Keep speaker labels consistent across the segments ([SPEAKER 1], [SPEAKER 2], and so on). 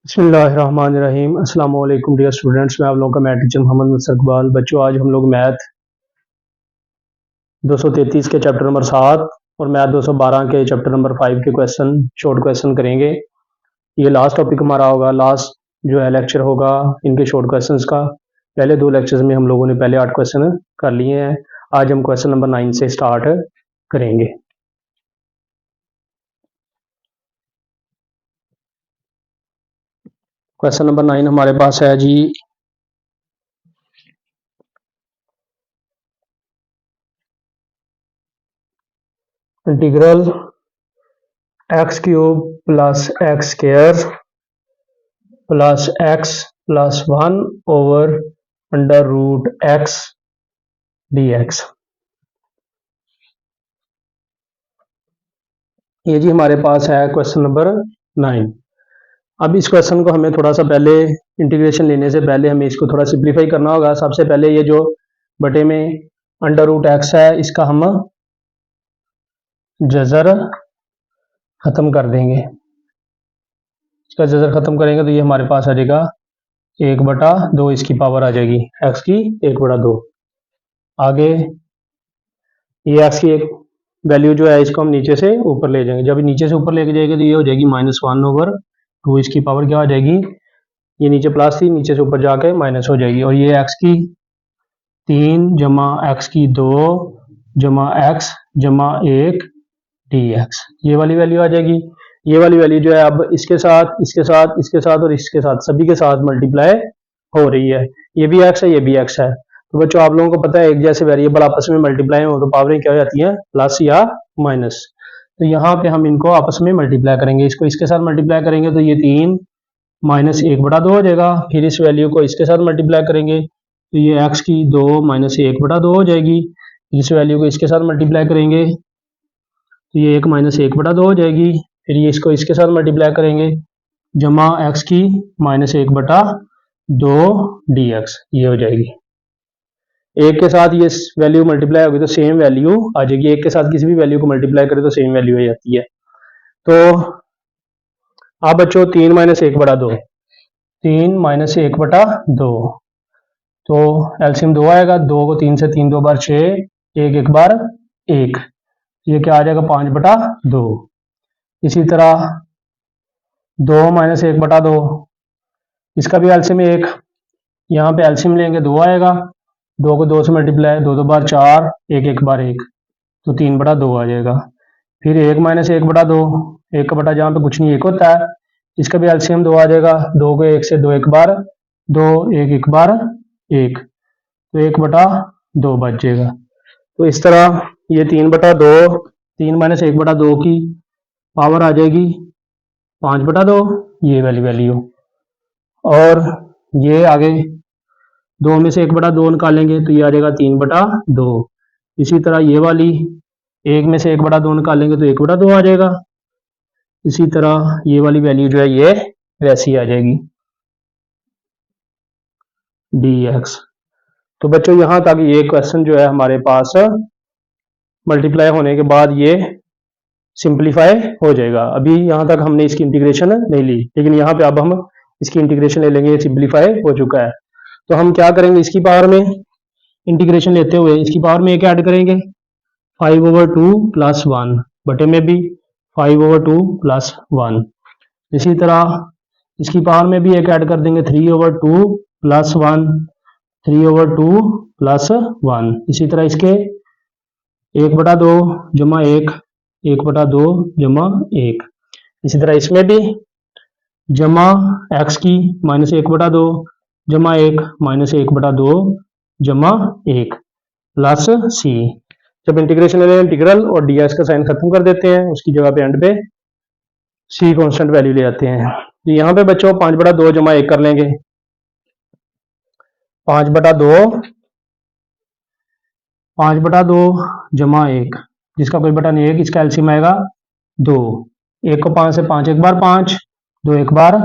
[SPEAKER 1] बिस्मिल्लाहिर्रहमानिर्रहीम। अस्सलाम वालेकुम डियर स्टूडेंट्स, मैं आप लोगों का मैथ टीचर मोहम्मद मुनसर इकबाल। बच्चों, आज हम लोग मैथ 233 के चैप्टर नंबर 7 और मैथ 212 के चैप्टर नंबर 5 के क्वेश्चन शॉर्ट क्वेश्चन करेंगे। ये लास्ट टॉपिक हमारा होगा, लास्ट जो है लेक्चर होगा इनके शॉर्ट क्वेश्चंस का। पहले दो लेक्चर्स में हम लोगों ने पहले 8 क्वेश्चन कर लिए हैं। आज हम क्वेश्चन नंबर 9 से स्टार्ट करेंगे। क्वेश्चन नंबर 9 हमारे पास है जी, integral x cube plus x square plus x plus 1 over under root x d x. ये जी हमारे पास है क्वेश्चन नंबर 9। अब इस क्वेश्चन को हमें थोड़ा सा पहले इंटीग्रेशन लेने से पहले हमें इसको थोड़ा सिंप्लीफाई करना होगा। सबसे पहले ये जो बटे में अंडर रूट एक्स है इसका हम जजर खत्म कर देंगे। इसका जजर खत्म करेंगे तो ये हमारे पास आ जाएगा 1/2, इसकी पावर आ जाएगी एक्स की 1/2। आगे ये एक्स की एक वैल्यू जो है इसको हम नीचे से ऊपर ले जाएंगे। जब नीचे से ऊपर लेके जाएंगे तो ये हो जाएगी -1/2, इसकी पावर क्या हो जाएगी, ये नीचे प्लस थी नीचे से ऊपर जाके माइनस हो जाएगी। और ये एक्स की 3 जमा एक्स की 2 जमा एक्स जमा 1 डी एक्स, ये वाली वैल्यू आ जाएगी। ये वाली वैल्यू जो है अब इसके साथ इसके साथ इसके साथ और इसके साथ सभी के साथ मल्टीप्लाई हो रही है। ये भी एक्स है ये भी एक्स है। तो बच्चों आप लोगों को पता है एक जैसे वेरिएबल आपस में मल्टीप्लाई हो तो पावरें क्या हो जाती हैं, प्लस या माइनस। तो यहाँ पे हम इनको आपस में मल्टीप्लाई करेंगे, इसको इसके साथ मल्टीप्लाई करेंगे तो ये 3 माइनस 1/2 हो जाएगा। फिर इस वैल्यू को इसके साथ मल्टीप्लाई करेंगे तो ये एक्स की 2 माइनस 1/2 हो जाएगी। इस वैल्यू को इसके साथ मल्टीप्लाई करेंगे तो ये 1 माइनस 1/2 हो जाएगी। फिर ये इसको इसके साथ मल्टीप्लाई करेंगे जमा एक्स की -1/2 डी एक्स, ये हो जाएगी। एक के साथ ये वैल्यू मल्टीप्लाई होगी तो सेम वैल्यू आ जाएगी। एक के साथ किसी भी वैल्यू को मल्टीप्लाई करें तो सेम वैल्यू आ जाती है। तो अब बच्चों 3 माइनस 1/2, 3 माइनस 1/2, तो एलसीएम 2 आएगा। 2 को 3 से 3 2 बार 6, 1 1 बार 1, ये क्या आ जाएगा 5/2। इसी तरह 2 माइनस 1/2, इसका भी एलसीएम 1, यहाँ पे एलसीएम लेंगे 2 आएगा। 2 को 2 से मल्टीप्लाई, 2 2 बार 4, 1 1 बार 1, तो 3/2 आ जाएगा। फिर 1 माइनस 1/2, 1 का बटा जहाँ पे कुछ नहीं 1 होता है, इसका भी एलसीएम 2 आ जाएगा। 2 को 1 से 2 1 बार 2, 1 1 बार 1, तो 1/2 बच जाएगा। तो इस तरह ये 3/2, 3 माइनस 1/2 की पावर आ जाएगी 5/2, ये वाली वैल्यू। और ये आगे 2 में से 1/2 निकालेंगे तो ये आ जाएगा 3/2। इसी तरह ये वाली 1 में से 1/2 निकालेंगे तो 1/2 आ जाएगा। इसी तरह ये वाली वैल्यू जो है ये वैसी आ जाएगी डी एक्स। तो बच्चों यहाँ तक ये क्वेश्चन जो है हमारे पास मल्टीप्लाई होने के बाद ये सिंप्लीफाई हो जाएगा। अभी यहाँ तक हमने इसकी इंटीग्रेशन नहीं ली, लेकिन यहाँ पे अब हम इसकी इंटीग्रेशन ले लेंगे, सिंप्लीफाई हो चुका है। तो हम क्या करेंगे, इसकी पावर में इंटीग्रेशन लेते हुए इसकी पावर में एक ऐड करेंगे 5/2 प्लस 1, बटे में भी 5/2 प्लस 1। इसी तरह इसकी पावर में भी एक ऐड कर देंगे 3/2 प्लस 1, 3/2 प्लस 1। इसी तरह इसके 1/2 जमा 1, 1/2 जमा 1। इसी तरह इसमें भी जमा एक्स की -1/2 जमा 1 -1/2 जमा 1 प्लस सी। जब इंटीग्रेशन ले लें इंटीग्रल और डी एक्स का साइन खत्म कर देते हैं, उसकी जगह पे एंड पे सी कांस्टेंट वैल्यू ले आते हैं। तो यहाँ पे बच्चों 5/2 जमा 1 कर लेंगे, 5/2 जमा 1, जिसका कोई बटा नहीं है, इसका एलसीएम आएगा 2। 1 को 5 से 5 1 बार 5, 2 1 बार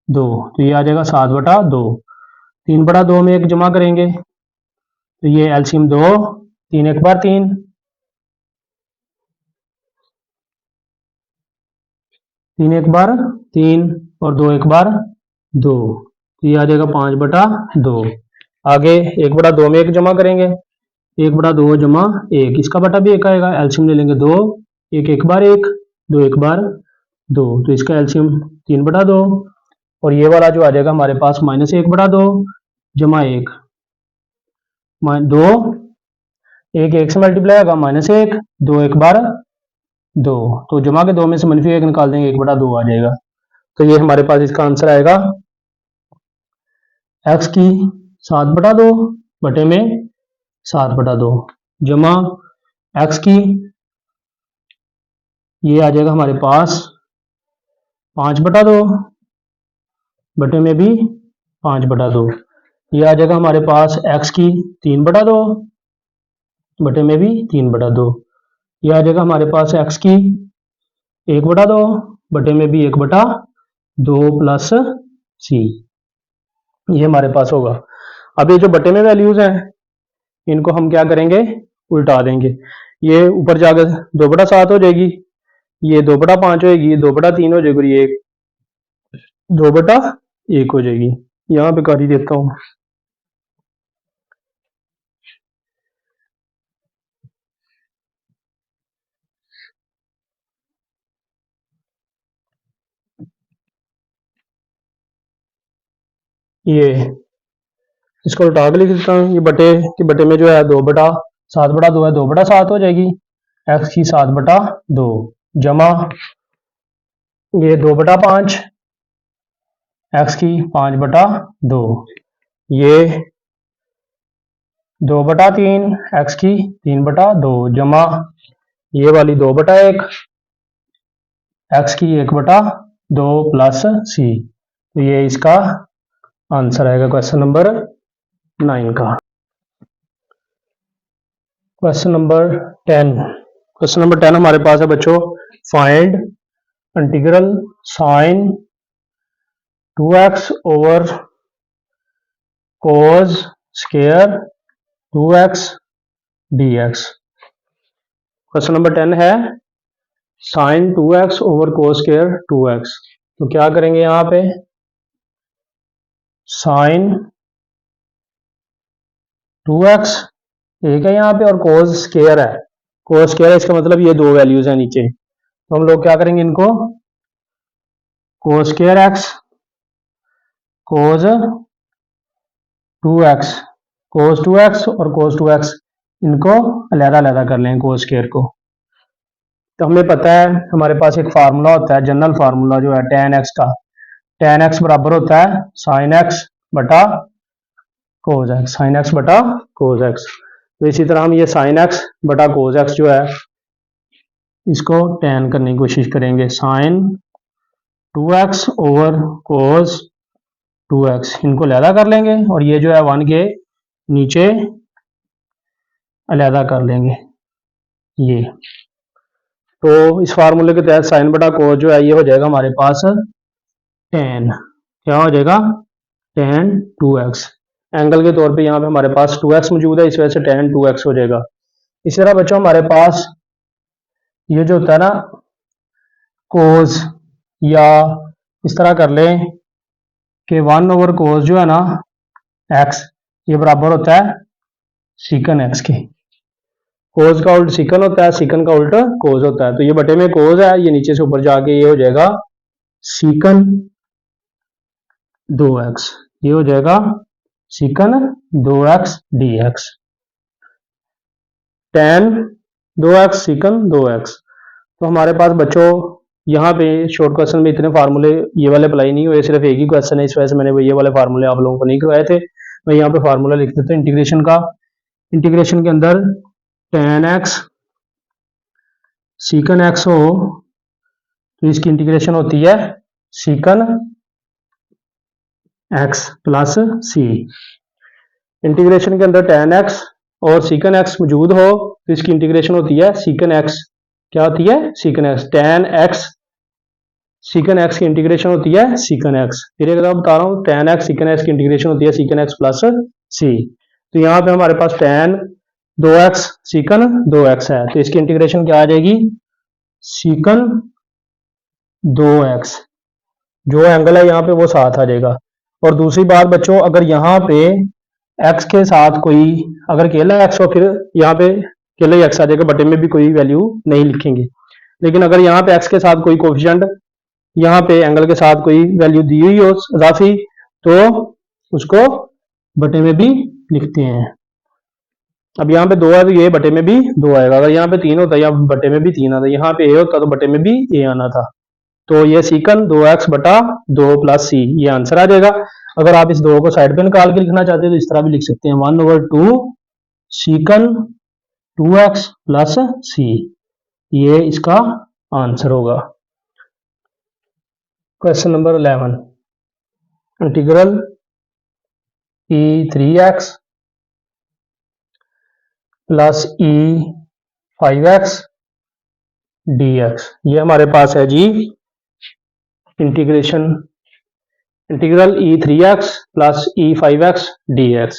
[SPEAKER 1] 2, तो ये आ जाएगा 7/2। 3/2 में 1 जमा करेंगे तो ये एलसीएम 2, 3 1 बार 3, 3 1 बार 3, और 2 एक बार 2, तो ये आ जाएगा 5/2। आगे 1/2 में 1 जमा करेंगे, 1/2 जमा 1, इसका बटा भी 1 आएगा, एलसीएम ले लेंगे 2, 1 एक बार 1, 2 एक बार 2, तो इसका एलसीएम 3/2, और ये वाला जो आ जाएगा हमारे पास -1/2 जमा 1, 2, 1 1 से मल्टीप्लाई होगा -1, 2 एक बार 2, तो जमा के 2 में से -1 निकाल देंगे, 1/2 आ जाएगा। तो ये हमारे पास इसका आंसर आएगा x की 7/2 बटे में 7/2 जमा x की, ये आ जाएगा हमारे पास 5/2 बटे में भी 5/2, ये आ जाएगा हमारे पास x की 3/2 बटे में भी 3/2, ये आ जाएगा हमारे पास x की 1/2 बटे में भी 1/2 प्लस c, ये हमारे पास होगा। अब ये जो बटे में वैल्यूज हैं इनको हम क्या करेंगे, उल्टा देंगे, ये ऊपर जाकर 2/7 हो जाएगी, ये 2/5 होएगी, ये 2/3 हो जाएगी, और ये 2/1 हो जाएगी। यहाँ पे कर ही देता हूँ, ये इसको उल्टा के लिख देता हूँ, ये बटे के बटे में जो है 2/7/2 है, 2/7 हो जाएगी, x की 7/2 जमा ये 2/5 x की 5/2, ये 2/3 x की 3/2 जमा ये वाली 2/1 x की 1/2 प्लस c, तो ये इसका आंसर आएगा क्वेश्चन नंबर 9 का। क्वेश्चन नंबर 10, क्वेश्चन नंबर 10 हमारे पास है बच्चों, find integral sine 2x over cos square 2x dx। Question number 10 है sign 2x over cos square 2x, तो क्या करेंगे यहाँ पे, साइन 2x एक है यहाँ पे और cos स्क्वायर है, cos स्क्वायर है, इसका मतलब ये दो वैल्यूज है नीचे, तो हम लोग क्या करेंगे इनको, cos square x cos 2x, cos 2x और cos 2x इनको अलग-अलग कर लें cos स्क्वायर को। तो हमें पता है हमारे पास एक फार्मूला होता है, जनरल फार्मूला जो है tan x का, tan x बराबर होता है sin x बटा cos x, sin x बटा cos x। तो इसी तरह हम ये sin x बटा cos x जो है इसको tan करने की कोशिश करेंगे, sin 2x over cos 2x इनको अलहदा कर लेंगे, और ये जो है 1 के नीचे अलहदा कर लेंगे ये। तो इस फार्मूले के तहत साइन बटा cos जो है ये हो जाएगा हमारे पास tan, क्या हो जाएगा tan 2x, एंगल के तौर पे यहाँ पे हमारे पास 2x मौजूद है, इस वजह से tan 2x हो जाएगा। इसी तरह बच्चों हमारे पास ये जो होता है ना cos, या इस तरह कर लें कि 1 ओवर cos जो है ना x ये बराबर होता है सीकन x के, cos का उल्ट सीकन होता है, सीकन का उल्ट cos होता है, तो ये बटे में cos है, ये नीचे से ऊपर जाके ये हो जाएगा सीकन 2x, ये हो जाएगा सीकन 2x dx, tan 2x सीकन 2x। तो हमारे पास बच्चों यहाँ पे शॉर्ट क्वेश्चन में इतने फार्मूले ये वाले अप्लाई नहीं हुए, सिर्फ एक ही क्वेश्चन है, इस वजह से मैंने ये वाले फार्मूले आप लोगों को नहीं करवाए थे। मैं यहाँ पे फार्मूला लिख देता हूँ इंटीग्रेशन का, इंटीग्रेशन के अंदर tan x सीकन x हो तो इसकी इंटीग्रेशन होती है सीकन x प्लस c, इंटीग्रेशन के अंदर tan x और सीकन x मौजूद हो तो इसकी इंटीग्रेशन होती है सीकन x, क्या होती है सीकन x, tan x सीकन x की इंटीग्रेशन होती है सीकन x, फिर एक बता रहा हूँ tan x सीकन x की इंटीग्रेशन होती है सीकन x प्लस c। तो यहाँ पे हमारे पास tan 2x सीकन 2x है, तो इसकी इंटीग्रेशन क्या आ जाएगी सीकन 2x जो एंगल है यहाँ पे वो 7 आ जाएगा। और दूसरी बात बच्चों, अगर यहाँ पे x के साथ कोई, अगर अकेला x हो फिर यहाँ पे अकेला ही x आ जाएगा, बटे में भी कोई वैल्यू नहीं लिखेंगे। लेकिन अगर यहाँ पे x के साथ कोई कोफिशिएंट, यहाँ पे एंगल के साथ कोई वैल्यू दी हुई हो इजाफी, तो उसको बटे में भी लिखते हैं। अब यहाँ पे 2 है तो ये बटे में भी 2 आएगा। अगर यहाँ पे 3 होता या बटे में भी 3 आता, यहाँ पे a होता तो बटे में भी a आना था। तो ये सीकन 2x बटा 2 प्लस सी, ये आंसर आ जाएगा। अगर आप इस 2 को साइड पे निकाल के लिखना चाहते हैं तो इस तरह भी लिख सकते हैं, 1/2 सीकन 2x प्लस सी, ये इसका आंसर होगा। Question number 11, integral e3x plus e5x dx, ये हमारे पास है जी integral e3x plus e5x dx।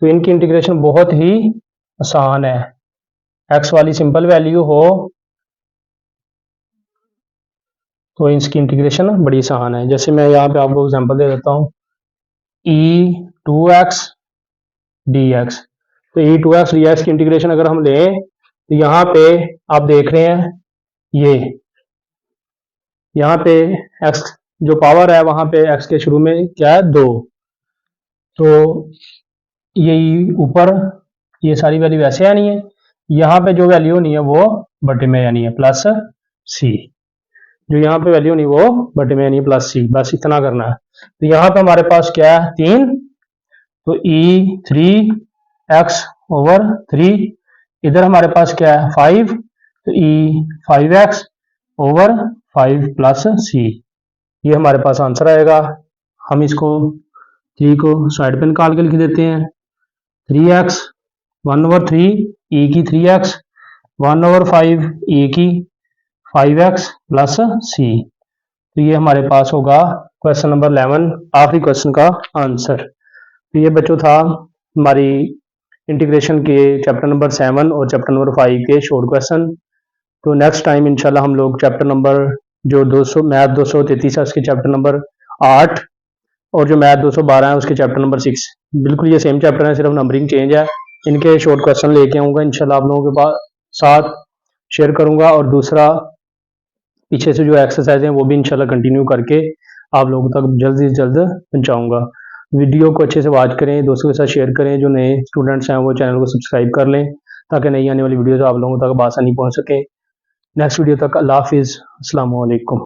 [SPEAKER 1] तो इनकी इंटीग्रेशन बहुत ही आसान है। x वाली सिंपल वैल्यू हो तो इसकी इंटीग्रेशन बड़ी आसान है। जैसे मैं यहाँ पे आपको एग्जांपल दे देता हूँ, e2x dx। तो e2x dx की इंटीग्रेशन अगर हम लें तो यहाँ पे आप देख रहे हैं, ये यहाँ पे x जो पावर है वहां पे x के शुरू में क्या है 2, तो ये ऊपर ये सारी वैल्यू वैसे आनी है, यहाँ पे जो वैल्यू होनी है वो बटे में आनी है प्लस सी, जो यहाँ पे वैल्यू नहीं वो बटे में आनी है प्लस सी, बस इतना करना है। तो यहाँ पे हमारे पास क्या है 3, तो e3x ओवर 3, इधर हमारे पास क्या है 5, तो e5x ओवर 5 प्लस सी, ये हमारे पास आंसर आएगा। हम इसको 3 को साइड पे निकाल के लिख देते हैं, 3x 1/3 e की 3x 1/5 e की 5x प्लस सी, तो ये हमारे पास होगा क्वेश्चन नंबर 11, आखिरी क्वेश्चन का आंसर। तो ये बच्चों था हमारी इंटीग्रेशन के चैप्टर नंबर 7 और चैप्टर नंबर 5 के शॉर्ट क्वेश्चन। तो नेक्स्ट टाइम इंशाल्लाह हम लोग चैप्टर नंबर जो 200 मैथ 233 है उसके चैप्टर नंबर 8 और जो मैथ 212 है उसके चैप्टर नंबर 6, बिल्कुल ये सेम चैप्टर है, सिर्फ नंबरिंग चेंज है। इनके शॉर्ट क्वेश्चन लेके आऊँगा इंशाल्लाह, आप लोगों के पास साथ शेयर करूँगा। और दूसरा पीछे से जो एक्सरसाइज है वो भी इंशाल्लाह कंटिन्यू करके आप लोगों तक जल्द से जल्द पहुँचाऊँगा। वीडियो को अच्छे से वॉच करें, दोस्तों के साथ शेयर करें, जो नए स्टूडेंट्स हैं वो चैनल को सब्सक्राइब कर लें ताकि नई आने वाली वीडियोज़ आप लोगों तक आसानी पहुँच सके। नेक्स्ट वीडियो तक अल्लाह हाफिज़, अस्सलाम वालेकुम।